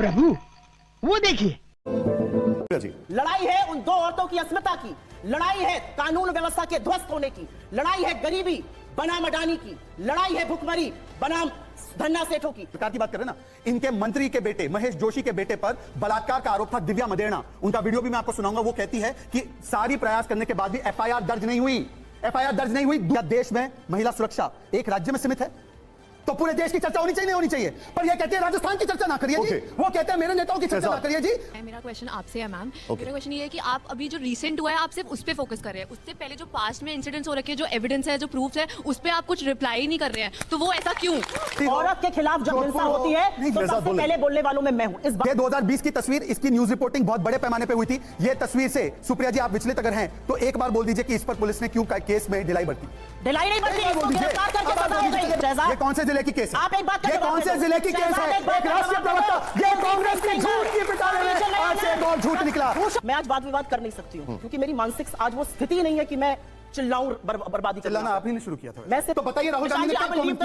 प्रभु, वो देखिए। लड़ाई है उन दो औरतों की अस्मिता की, लड़ाई है कानून व्यवस्था के ध्वस्त होने की, लड़ाई है गरीबी बनाम अडानी की, लड़ाई है भुखमरी बनाम धन्ना सेठों की। सरकार की बात करें ना, इनके मंत्री के बेटे महेश जोशी के बेटे पर बलात्कार का आरोप था, दिव्या मदेरणा। उनका वीडियो भी मैं आपको सुनाऊंगा। वो कहती है कि सारी प्रयास करने के बाद भी एफआईआर दर्ज नहीं हुई। एफआईआर दर्ज नहीं हुई। क्या देश में महिला सुरक्षा एक राज्य में सीमित है? तो पूरे देश की चर्चा होनी चाहिए, नहीं होनी चाहिए? पर ये कहते हैं राजस्थान की चर्चा ना करिए जी, वो कहते हैं मेरे नेताओं की चर्चा ना करिए जी। मेरा क्वेश्चन आपसे है मैम, मेरा क्वेश्चन ये है कि आप अभी जो रिसेंट हुआ है आप सिर्फ उस पे फोकस कर रहे हैं, उससे पहले जो पास्ट में इंसिडेंट्स हो रखे हैं, जो एविडेंस है, जो प्रूफ है, उस पे आप कुछ रिप्लाई ही नहीं कर रहे हैं, तो वो ऐसा क्यों? औरत के खिलाफ जब हिंसा होती है तो सबसे पहले बोलने वालों में मैं हूं। इस 2020 की तस्वीर, इसकी न्यूज रिपोर्टिंग बहुत बड़े पैमाने पे हुई थी। ये तस्वीर से सुप्रिया जी आप विचलित अगर हैं तो एक बार बोल दीजिए कि इस पर पुलिस ने क्यों केस में ढिलाई बरती? ढिलाई नहीं बरती, इसको गिरफ्तार करके सजा हो गई। ये कौन से जिले की केस है? आप एक बात ये कौन से जिले की केस है? एक राष्ट्रीय प्रवक्ता, ये कांग्रेस की झूठ की पिटारे में आज से एक और झूठ निकला। मैं आज वाद विवाद कर नहीं सकती हूँ क्योंकि मेरी मानसिक आज वो स्थिति नहीं है कि मैं चिल्लाऊं, बर्बादी चिल्लाना आप ही ने शुरू किया था। मैं तो बताइए राहुल गांधी ने कब कमेंट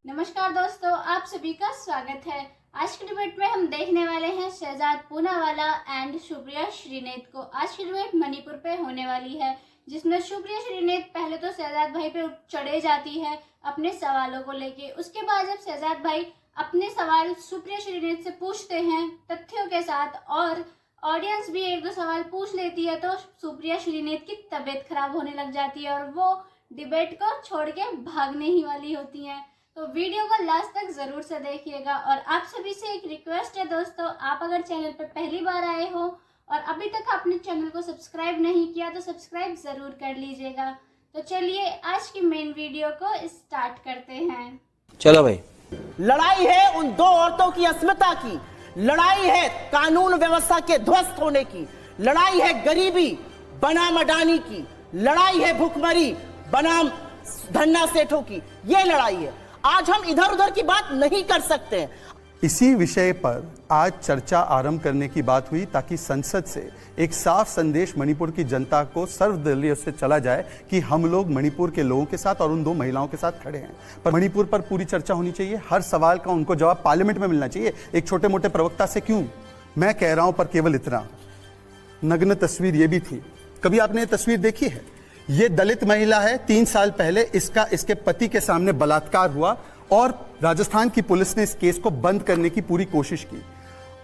नमस्कार दोस्तों, आप सभी का स्वागत है। आज की डिबेट में हम देखने वाले हैं शहजाद पूनावाला एंड सुप्रिया श्रीनेत को। आज की डिबेट मणिपुर पे होने वाली है, जिसमें सुप्रिया श्रीनेत पहले तो शहजाद भाई पे चढ़े जाती है अपने सवालों को लेके। उसके बाद जब शहजाद भाई अपने सवाल सुप्रिया श्रीनेत से पूछते हैं तथ्यों के साथ और ऑडियंस भी एक दो सवाल पूछ लेती है, तो सुप्रिया श्रीनेत की तबीयत खराब होने लग जाती है और वो डिबेट को छोड़ के भागने ही वाली होती हैं। तो वीडियो को लास्ट तक जरूर से देखिएगा। और आप सभी से एक रिक्वेस्ट है दोस्तों, आप अगर चैनल पर पहली बार आए हो और अभी तक आपने चैनल को सब्सक्राइब नहीं किया तो सब्सक्राइब जरूर कर लीजिएगा। तो चलिए आज की मेन वीडियो को स्टार्ट करते हैं। चलो भाई। लड़ाई है उन दो औरतों की अस्मिता की, लड़ाई है कानून व्यवस्था के ध्वस्त होने की, लड़ाई है गरीबी बनाम अडानी की, लड़ाई है भुखमरी बनाम धन्ना सेठों की। ये लड़ाई है। आज हम इधर उधर की बात नहीं कर सकते। इसी विषय पर आज चर्चा आरंभ करने की बात हुई ताकि संसद से एक साफ संदेश मणिपुर की जनता को सर्वदलीय से चला जाए कि हम लोग मणिपुर के लोगों के साथ और उन दो महिलाओं के साथ खड़े हैं। पर मणिपुर पर पूरी चर्चा होनी चाहिए, हर सवाल का उनको जवाब पार्लियामेंट में मिलना चाहिए। एक छोटे मोटे प्रवक्ता से क्यों? मैं कह रहा हूं पर केवल इतना, नग्न तस्वीर ये भी थी। कभी आपने ये तस्वीर देखी है? ये दलित महिला है, 3 साल पहले इसके पति के सामने बलात्कार हुआ और राजस्थान की पुलिस ने इस केस को बंद करने की पूरी कोशिश की।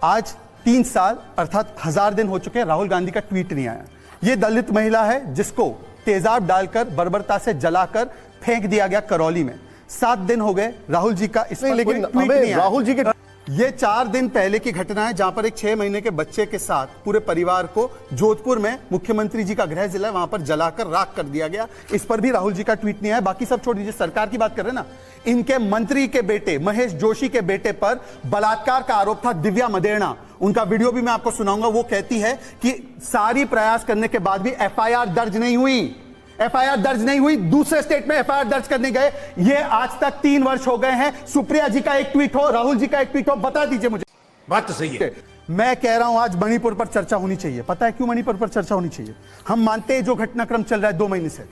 आज 3 साल अर्थात 1000 दिन हो चुके हैं, राहुल गांधी का ट्वीट नहीं आया। ये दलित महिला है जिसको तेजाब डालकर बर्बरता से जलाकर फेंक दिया गया करौली में। 7 दिन हो गए, राहुल जी का इसमें लेकिन ट्वीट नहीं आया। राहुल जी के ये 4 दिन पहले की घटना है जहां पर एक 6 महीने के बच्चे के साथ पूरे परिवार को जोधपुर में मुख्यमंत्री जी का गृह जिला है वहां पर जलाकर राख कर दिया गया। इस पर भी राहुल जी का ट्वीट नहीं आया। बाकी सब छोड़ दीजिए, सरकार की बात कर रहे हैं ना, इनके मंत्री के बेटे महेश जोशी के बेटे पर बलात्कार का आरोप था, दिव्या मदेरणा। उनका वीडियो भी मैं आपको सुनाऊंगा। वो कहती है कि सारी प्रयास करने के बाद भी एफआईआर दर्ज नहीं हुई। एफआईआर दर्ज नहीं हुई, दूसरे स्टेट में एफआईआर दर्ज करने गए। ये आज तक 3 वर्ष हो गए हैं। सुप्रिया जी का एक ट्वीट हो, राहुल जी का एक ट्वीट हो, बता दीजिए मुझे। बात तो सही है। मैं कह रहा हूं आज मणिपुर पर चर्चा होनी चाहिए। पता है क्यों मणिपुर पर चर्चा होनी चाहिए? हम मानते हैं जो घटनाक्रम चल रहा है 2 महीने से,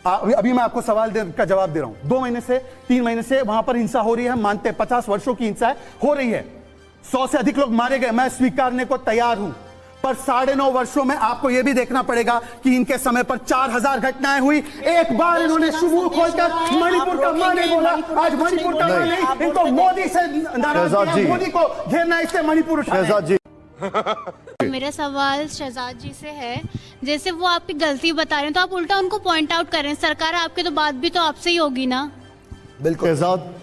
अभी मैं आपको सवाल का जवाब दे रहा हूं। 2 महीने से 3 महीने से वहां पर हिंसा हो रही है, हम मानते हैं 50 वर्षों की हिंसा हो रही है, 100 से अधिक लोग मारे गए, मैं स्वीकारने को तैयार हूं। पर 9.5 वर्षों में आपको यह भी देखना पड़ेगा कि इनके समय पर 4000 घटनाएं हुई। एक बार इन्होंने शुरू खोलकर मणिपुर का मां नहीं बोला। आज मणिपुर का मां नहीं, इनको मोदी से नाराज, मोदी को घेरना, इससे मणिपुर उठा। मेरा सवाल शहजाद जी से है, जैसे वो आपकी गलती बता रहे हैं तो आप उल्टा उनको पॉइंट आउट करें। सरकार आपके तो बात भी तो आपसे ही होगी ना। बिल्कुल शहजाद,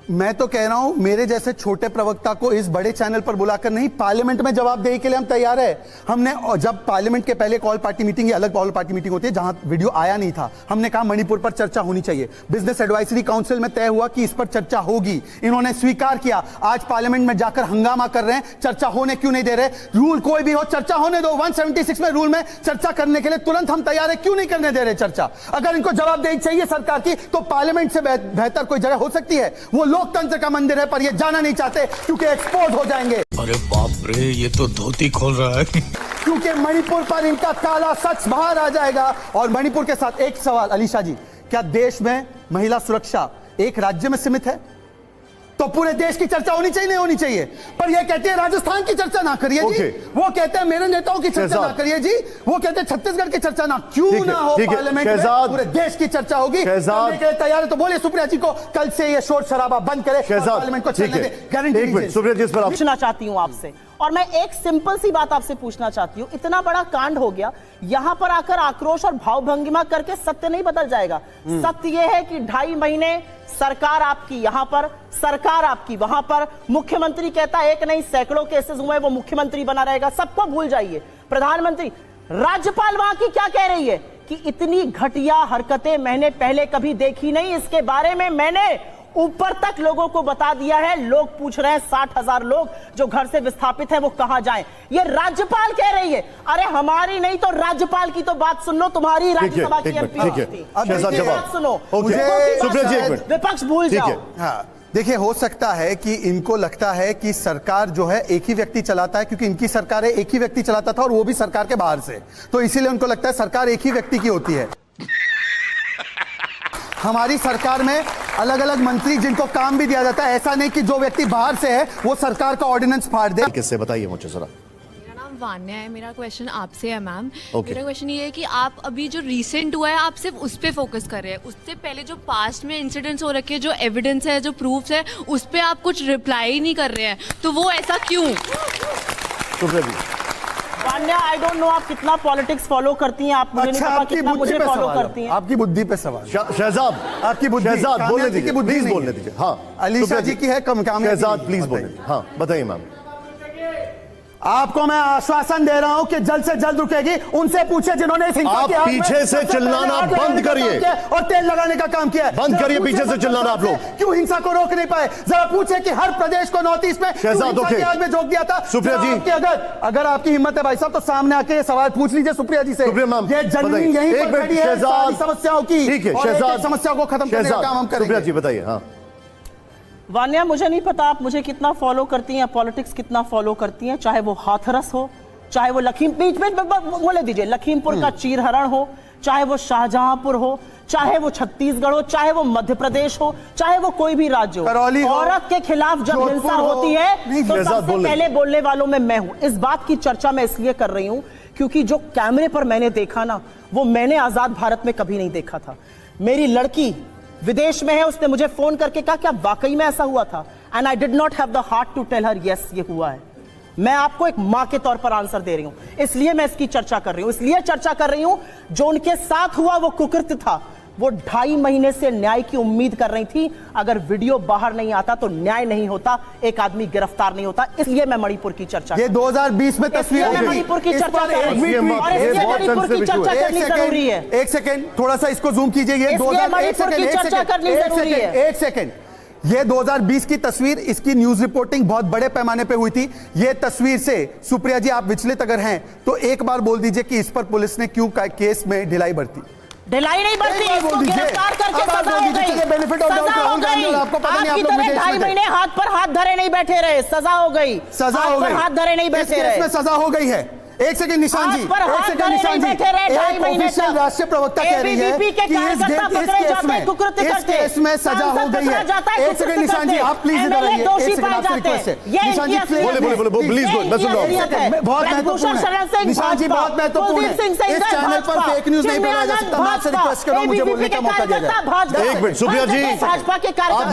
मैं तो कह रहा हूं मेरे जैसे छोटे प्रवक्ता को इस बड़े चैनल पर बुलाकर नहीं, पार्लियामेंट में जवाब देने के लिए हम तैयार है। हमने जब पार्लियामेंट के पहले ऑल पार्टी मीटिंग या अलग ऑल पार्टी मीटिंग होती है जहां वीडियो आया नहीं था, हमने कहा मणिपुर पर चर्चा होनी चाहिए। बिजनेस एडवाइजरी काउंसिल में तय हुआ कि इस पर चर्चा होगी, इन्होंने स्वीकार किया। आज पार्लियामेंट में जाकर हंगामा कर रहे हैं, चर्चा होने क्यों नहीं दे रहे? रूल कोई भी हो, चर्चा होने दो। 176 में रूल में चर्चा करने के लिए तुरंत हम तैयार है, क्यों नहीं करने दे रहे चर्चा? अगर इनको जवाबदेही चाहिए सरकार की तो पार्लियामेंट से बेहतर कोई जगह हो सकती है? वो लोकतंत्र का मंदिर है, पर ये जाना नहीं चाहते क्योंकि एक्सपोज हो जाएंगे। अरे बाप रे, ये तो धोती खोल रहा है। क्योंकि मणिपुर पर इनका काला सच बाहर आ जाएगा। और मणिपुर के साथ एक सवाल, अलीशा जी, क्या देश में महिला सुरक्षा एक राज्य में सीमित है तो पूरे देश की चर्चा होनी चाहिए, नहीं होनी चाहिए? पर ये कहते हैं राजस्थान की चर्चा ना करिए जी, वो कहते हैं मेरे नेताओं की चर्चा ना करिए जी, वो कहते हैं छत्तीसगढ़ की चर्चा ना, क्यों ना हो पार्लियामेंट में पूरे देश की चर्चा होगी, करने के लिए तैयार है तो बोलिए सुप्रिया जी को कल से ये शोर शराबा बंद करे, पार्लियामेंट को चलने दे, गारंटी। सुप्रिया जी पूछना चाहती हूं आपसे, और मैं एक सिंपल सी बात आपसे पूछना चाहती हूं, इतना बड़ा कांड हो गया, यहां पर आकर आक्रोश और भावभंगिमा करके सत्य नहीं बदल जाएगा। सत्य यह है कि 2.5 महीने सरकार आपकी यहां पर, सरकार आपकी वहां पर, मुख्यमंत्री कहता है एक नहीं सैकड़ों केसेस हुए, वो मुख्यमंत्री बना रहेगा, सबको भूल जाइए। प्रधानमंत्री, राज्यपाल वहां की क्या कह रही है कि इतनी घटिया हरकतें मैंने पहले कभी देखी नहीं, इसके बारे में मैंने ऊपर तक लोगों को बता दिया है। लोग पूछ रहे हैं 60,000 लोग जो घर से विस्थापित हैं वो कहां जाएं, ये राज्यपाल कह रही है। अरे हमारी नहीं तो राज्यपाल की तो बात सुन लो, तुम्हारी राज्यसभा की एमपी थी, बात सुनो, विपक्ष भूल जाओ। देखिए, हो सकता है कि इनको लगता है कि सरकार जो है एक ही व्यक्ति चलाता है, क्योंकि इनकी सरकार एक ही व्यक्ति चलाता था और वो भी सरकार के बाहर से, तो इसीलिए उनको लगता है सरकार एक ही व्यक्ति की होती है। हमारी सरकार में अलग अलग मंत्री जिनको काम भी दिया जाता है, ऐसा नहीं कि जो व्यक्ति बाहर से है वो सरकार का ऑर्डिनेंस फाड़ दे। किससे बताइए मुझे जरा। मेरा नाम वान्या है, मेरा क्वेश्चन आपसे है मैम। मेरा क्वेश्चन ये है कि आप अभी जो रिसेंट हुआ है आप सिर्फ उस पर फोकस कर रहे हैं, उससे पहले जो पास्ट में इंसिडेंट्स हो रखे हैं, जो एविडेंस है, जो प्रूफ्स है, उस पर आप कुछ रिप्लाई नहीं कर रहे हैं, तो वो ऐसा क्यों? वान्या, आई डोंट नो आप कितना पॉलिटिक्स फॉलो करती हैं, आप मुझे नहीं पता कितना मुझे फॉलो करती हैं। आपकी बुद्धि पे सवाल। शहजाद, आपकी बुद्धि, शहजाद बोलने दीजिए, प्लीज बोलने दीजिए। हाँ, अलीशा जी की है कम काम। शहजाद प्लीज बोलने दीजिए। हाँ बताइए मैम। आपको मैं आश्वासन दे रहा हूं कि जल्द से जल्द रुकेगी। उनसे पूछे जिन्होंने इस हिंसा आप की पीछे से चिल्लाना बंद करिए और तेल लगाने का काम किया है। बंद करिए पीछे से चिल्लाना। आप लोग क्यों हिंसा को रोक नहीं पाए? जरा पूछे कि हर प्रदेश को नॉर्थ ईस्ट में शहजाद आग में झोंक दिया था। सुप्रिया जी, अगर आपकी हिम्मत है भाई साहब तो सामने आके सवाल पूछ लीजिए सुप्रिया जी से। ये जननी यहीं पर खड़ी है सारी समस्याओं की। ठीक है शहजाद, समस्या को खत्म करने का काम हम करेंगे। सुप्रिया जी बताइए। हाँ वान्या, मुझे नहीं पता आप मुझे कितना फॉलो करती हैं, पॉलिटिक्स कितना फॉलो करती हैं, चाहे वो हाथरस हो, चाहे वो बोले दीजिए लखीमपुर का चीरहरण हो, चाहे वो शाहजहांपुर हो, चाहे वो छत्तीसगढ़ हो, चाहे वो मध्य प्रदेश हो, चाहे वो कोई भी राज्य हो, औरत के खिलाफ जब हिंसा होती है तो सबसे पहले बोलने वालों में मैं हूं। इस बात की चर्चा मैं इसलिए कर रही हूं क्योंकि जो कैमरे पर मैंने देखा ना, वो मैंने आजाद भारत में कभी नहीं देखा था। मेरी लड़की विदेश में है, उसने मुझे फोन करके कहा क्या वाकई में ऐसा हुआ था? And I did not have the heart to tell her yes ये हुआ है। मैं आपको एक मां के तौर पर आंसर दे रही हूं, इसलिए मैं इसकी चर्चा कर रही हूं। इसलिए चर्चा कर रही हूं जो उनके साथ हुआ वो कुकृत्य था। वो 2.5 महीने से न्याय की उम्मीद कर रही थी। अगर वीडियो बाहर नहीं आता तो न्याय नहीं होता, एक आदमी गिरफ्तार नहीं होता। इसलिए मैं मणिपुर की चर्चा, ये 2020 में तस्वीर, मणिपुर की चर्चा मणिपुर की चर्चा करनी जरूरी है। एक सेकेंड, थोड़ा सा इसको जूम कीजिए। ये 2020 की तस्वीर, इसकी न्यूज रिपोर्टिंग बहुत बड़े पैमाने पे हुई थी। ये तस्वीर से सुप्रिया जी आप विचलित अगर हैं तो एक बार बोल दीजिए कि इस पर पुलिस ने क्यों केस में ढिलाई बरती? ढिलाई नहीं बरती, इसको गिरफ्तार करके सजा हो गई। Benefit of doubt Rahul Gandhi और आपको पता नहीं, आप लोग 2.5 महीने हाथ पर हाथ धरे नहीं बैठे रहे, सजा हो गई। सजा हो गई, हाथ धरे नहीं बैठे रहे, इसमें सजा हो गई है। एक सेकंड निशान जी, एक सेकंड निशान जी, एक ऑफिशियल राष्ट्रीय प्रवक्ता कह रही है कि इस केस में सजा हो गई है। एक सेकंड निशान जी, आप प्लीज इधर आइए। एक सेकंड आपसे रिक्वेस्ट है निशान जी, प्लीज मैं सुन रहा हूं। बहुत महत्वपूर्ण है निशान जी, बहुत महत्वपूर्ण है। इस चैनल पर फेक न्यूज नहीं फैलाया जा सकता। मैं आपसे रिक्वेस्ट कर रहा हूं, मुझे बोलने का मौका दिया जाए। एक मिनट सुप्रिया जी, आप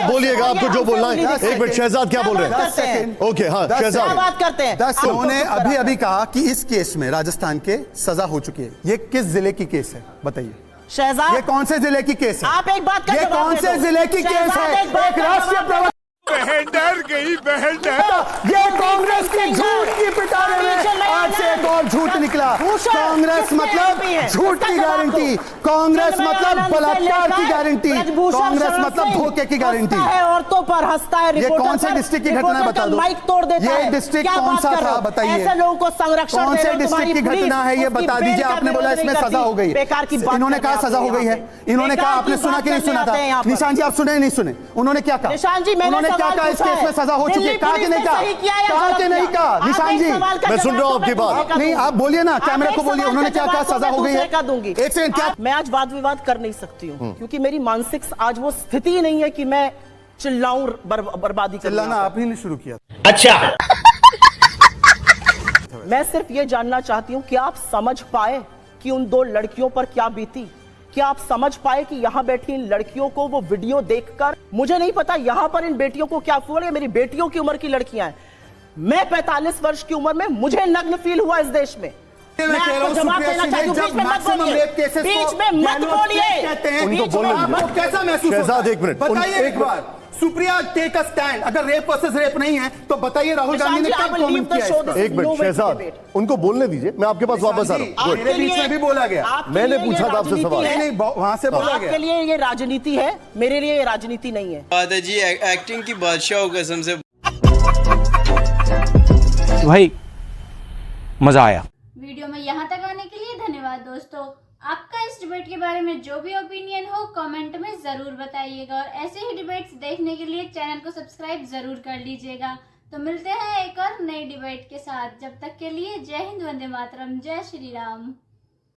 बोलिएगा आपको जो बोलना है। एक मिनट शहजाद क्या बोल रहे हैं? ओके हाँ शहजाद बात करते हैं। उन्होंने अभी कहा कि इस केस में राजस्थान के सजा हो चुकी है। ये किस जिले की केस है बताइए? शहजाद, ये कौन से जिले की केस है? आप एक बात कर, ये कौन से जिले की केस है? एक राष्ट्रीय प्रवक्ता, बहन डर गई, बहन डर। ये कांग्रेस की झूठ की पिटारे में आज से एक और झूठ निकला। कांग्रेस मतलब झूठ की गारंटी, कांग्रेस मतलब बलात्कार की गारंटी, कांग्रेस मतलब धोखे की गारंटी। औरतों पर हंसता है। ये कौन से डिस्ट्रिक्ट की घटना है बता दो? माइक तोड़ देता है। ये डिस्ट्रिक्ट कौन सा था बताइए? ऐसे लोगों को संरक्षण कौन से डिस्ट्रिक्ट की घटना है ये बता दीजिए। आपने बोला इसमें सजा हो गई, इन्होंने कहा सजा हो गई है। इन्होंने कहा, आपने सुना कि नहीं सुना था? निशान जी आप सुने नहीं सुने? उन्होंने क्या कहा? निशान जी मैंने क्या कहा इस केस में सजा हो चुकी है? कहा कि नहीं कहा? कहा कि नहीं कहा? निशान जी मैं सुन रहा हूं आपकी बात। नहीं, आप बोलिए ना, कैमरा को बोलिए, उन्होंने क्या कहा सजा हो गई है? एक सेकंड, क्या मैं आज वाद विवाद कर नहीं सकती हूँ क्योंकि मेरी मानसिक आज वो स्थिति ही नहीं है कि मैं चिल्लाऊं, बर्बादी चिल्लाना आपने नहीं शुरू किया। अच्छा, मैं सिर्फ ये जानना चाहती हूँ कि आप समझ पाए कि उन दो लड़कियों पर क्या बीती? क्या आप समझ पाए कि यहाँ बैठी इन लड़कियों को वो वीडियो देखकर, मुझे नहीं पता यहाँ पर इन बेटियों को क्या फील है, मेरी बेटियों की उम्र की लड़कियां हैं, मैं 45 वर्ष की उम्र में मुझे नग्न फील हुआ इस देश में। मैं आपको जवाब देना चाहती हूं, बीच में मत बोलिए, बीच में मत बोलिए। उनको बोलने दीजिए। कैसा महसूस होता है? शहजाद एक मिनट, बताइए एक बार, सुप्रिया टेक अ स्टैंड, अगर रेप वर्सेस रेप नहीं है तो बताइए राहुल गांधी ने कब कमेंट किया इस पर? एक मिनट शहजाद, उनको बोलने दीजिए, मैं आपके पास वापस आ रहा हूं। मेरे बीच में भी बोला गया, मैंने पूछा था आपसे सवाल। नहीं, वहां से बोला गया। आपके लिए ये राजनीति है, मेरे लिए ये राजनीति नहीं है। बात है जी, एक्टिंग की बादशाह हो कसम से। भाई मजा आया। वीडियो में यहाँ तक आने के लिए धन्यवाद दोस्तों। आपका इस डिबेट के बारे में जो भी ओपिनियन हो कमेंट में ज़रूर बताइएगा और ऐसे ही डिबेट्स देखने के लिए चैनल को सब्सक्राइब ज़रूर कर लीजिएगा। तो मिलते हैं एक और नई डिबेट के साथ, जब तक के लिए जय हिंद, वंदे मातरम, जय श्री राम।